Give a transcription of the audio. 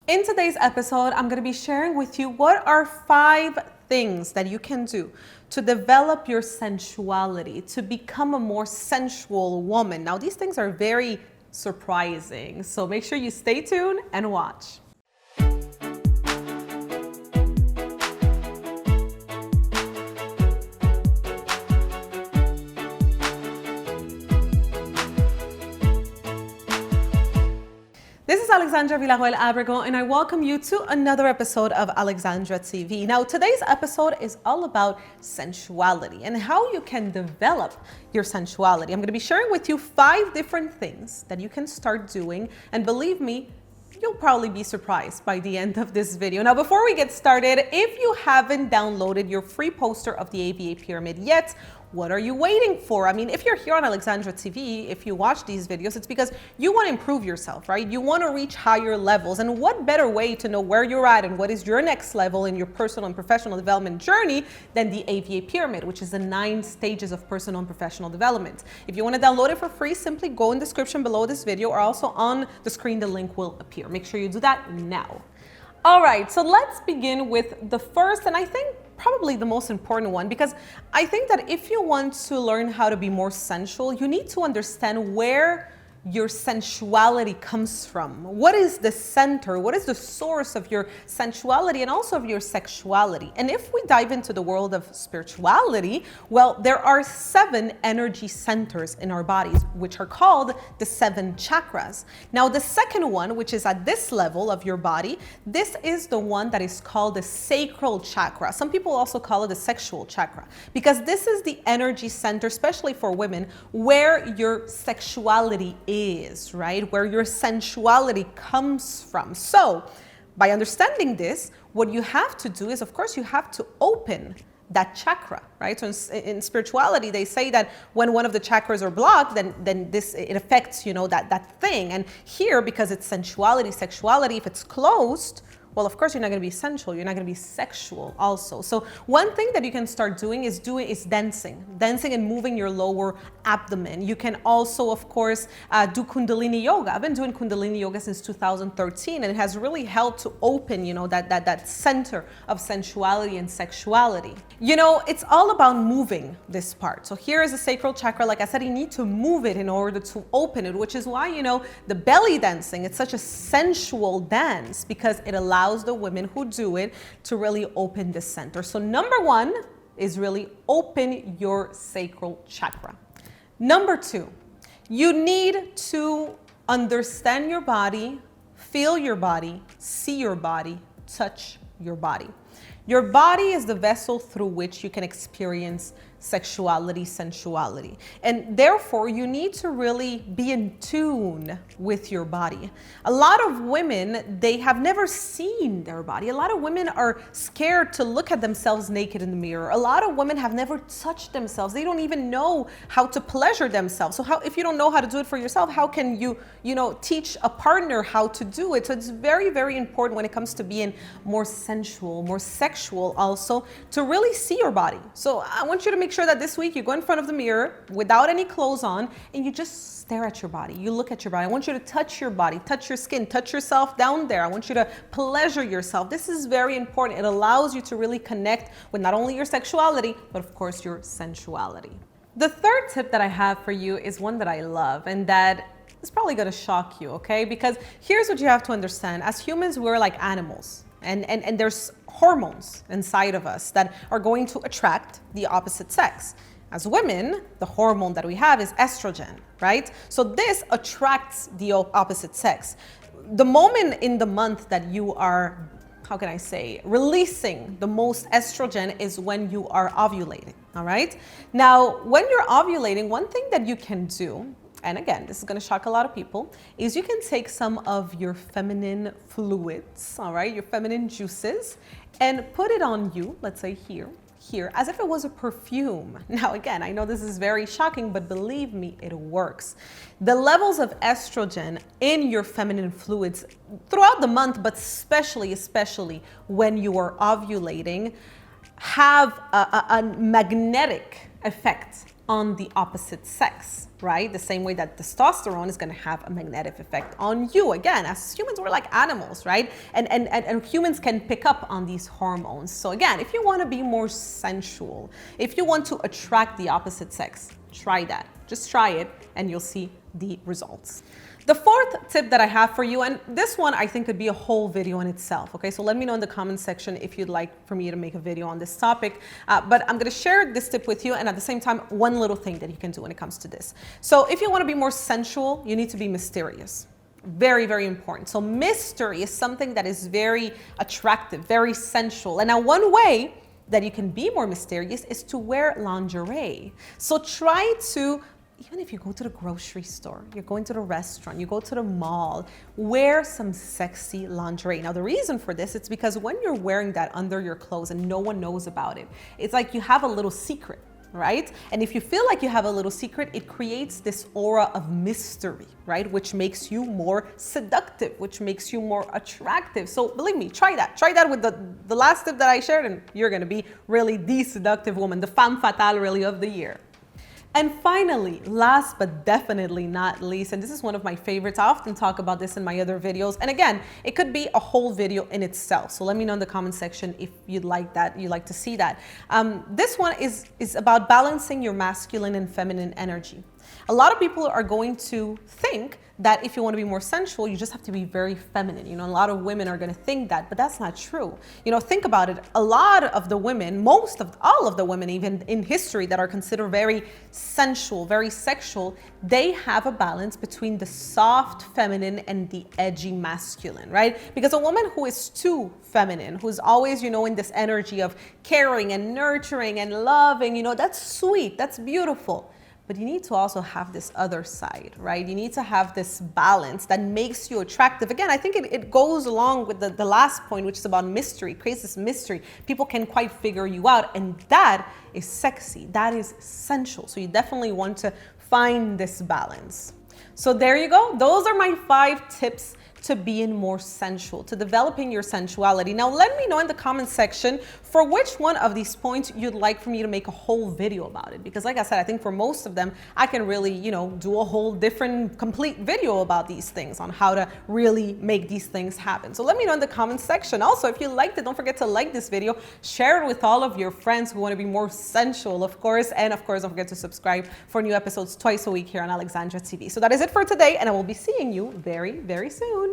In today's episode, I'm going to be sharing with you what are 5 things that you can do to develop your sensuality, to become a more sensual woman. Now, these things are very surprising, so make sure you stay tuned and watch. This is Alexandra Villarroel Abrego, and I welcome you to another episode of AlexandraTV. Now, today's episode is all about sensuality and how you can develop your sensuality. I'm going to be sharing with you 5 different things that you can start doing, and believe me, you'll probably be surprised by the end of this video. Now, before we get started, if you haven't downloaded your free poster of the A.V.A pyramid yet, what are you waiting for? I mean, if you're here on AlexandraTV, if you watch these videos, it's because you want to improve yourself, right? You want to reach higher levels. And what better way to know where you're at and what is your next level in your personal and professional development journey than the A.V.A pyramid, which is the 9 stages of personal and professional development. If you want to download it for free, simply go in the description below this video, or also on the screen, the link will appear. Make sure you do that now. All right, so let's begin with the first, and I think probably the most important one, because I think that if you want to learn how to be more sensual, you need to understand where your sensuality comes from. What is the center? What is the source of your sensuality and also of your sexuality? And if we dive into the world of spirituality, well, there are 7 energy centers in our bodies, which are called the 7 chakras. Now, the second one, which is at this level of your body, this is the one that is called the sacral chakra. Some people also call it the sexual chakra, because this is the energy center, especially for women, where your sexuality is, right? Where your sensuality comes from. So by understanding this, what you have to do is, of course, you have to open that chakra, right? So in spirituality, they say that when one of the chakras are blocked, then it affects, that thing. And here, because it's sensuality, sexuality, if it's closed, well, of course, you're not going to be sensual. You're not going to be sexual also. So one thing that you can start doing is dancing and moving your lower abdomen. You can also, of course, do Kundalini yoga. I've been doing Kundalini yoga since 2013, and it has really helped to open, that center of sensuality and sexuality. It's all about moving this part. So here is the sacral chakra. Like I said, you need to move it in order to open it, which is why, the belly dancing, it's such a sensual dance, because it allows the women who do it to really open the center. So number 1 is really open your sacral chakra. Number 2, you need to understand your body, feel your body, see your body, touch your body. Your body is the vessel through which you can experience sexuality, sensuality. And therefore, you need to really be in tune with your body. A lot of women, they have never seen their body. A lot of women are scared to look at themselves naked in the mirror. A lot of women have never touched themselves. They don't even know how to pleasure themselves. So if you don't know how to do it for yourself, how can you, teach a partner how to do it? So it's very, very important when it comes to being more sensual, more sexual also, to really see your body. So I want you to make sure that this week you go in front of the mirror without any clothes on, and you just stare at your body. You look at your body. I want you to touch your body, touch your skin, touch yourself down there. I want you to pleasure yourself. This is very important. It allows you to really connect with not only your sexuality, but of course your sensuality. The third tip that I have for you is one that I love, and that is probably going to shock you, okay? Because here's what you have to understand. As humans, we're like animals. And there's hormones inside of us that are going to attract the opposite sex. As women, the hormone that we have is estrogen, right? So this attracts the opposite sex. The moment in the month that you are, releasing the most estrogen is when you are ovulating, all right? Now, when you're ovulating, one thing that you can do, and again, this is going to shock a lot of people, is you can take some of your feminine fluids, all right, your feminine juices, and put it on you, let's say here, as if it was a perfume. Now, again, I know this is very shocking, but believe me, it works. The levels of estrogen in your feminine fluids throughout the month, but especially when you are ovulating, have a magnetic effect on the opposite sex, right? The same way that testosterone is going to have a magnetic effect on you. Again, as humans, we're like animals, right? And humans can pick up on these hormones. So again, if you want to be more sensual, if you want to attract the opposite sex, try that. Just try it and you'll see the results. The fourth tip that I have for you, and this one I think could be a whole video in itself, okay? So let me know in the comment section if you'd like for me to make a video on this topic. But I'm gonna share this tip with you, and at the same time, one little thing that you can do when it comes to this. So if you wanna be more sensual, you need to be mysterious. Very, very important. So mystery is something that is very attractive, very sensual. And now one way that you can be more mysterious is to wear lingerie. So try to, even if you go to the grocery store, you're going to the restaurant, you go to the mall, wear some sexy lingerie. Now the reason for this, it's because when you're wearing that under your clothes and no one knows about it, it's like you have a little secret, right? And if you feel like you have a little secret, it creates this aura of mystery, right? Which makes you more seductive, which makes you more attractive. So believe me, try that. Try that with the last tip that I shared, and you're gonna be really the seductive woman, the femme fatale really of the year. And finally, last but definitely not least, and this is one of my favorites, I often talk about this in my other videos. And again, it could be a whole video in itself. So let me know in the comment section if you'd like that, you'd like to see that. This one is about balancing your masculine and feminine energy. A lot of people are going to think that if you want to be more sensual, you just have to be very feminine. You know, a lot of women are going to think that, but that's not true. You know, think about it. A lot of the women, all of the women, even in history, that are considered very sensual, very sexual, they have a balance between the soft feminine and the edgy masculine, right? Because a woman who is too feminine, who's always, you know, in this energy of caring and nurturing and loving, you know, that's sweet, that's beautiful. But you need to also have this other side, right? You need to have this balance that makes you attractive. Again, I think it goes along with the last point, which is about mystery, creates this mystery. People can quite figure you out, and that is sexy, that is sensual. So you definitely want to find this balance. So there you go. Those are my 5 tips to being more sensual, to developing your sensuality. Now, let me know in the comment section for which one of these points you'd like for me to make a whole video about it. Because like I said, I think for most of them, I can really, you know, do a whole different, complete video about these things, on how to really make these things happen. So let me know in the comment section. Also, if you liked it, don't forget to like this video, share it with all of your friends who want to be more sensual, of course. And of course, don't forget to subscribe for new episodes twice a week here on Alexandra TV. So that is it for today, and I will be seeing you very, very soon.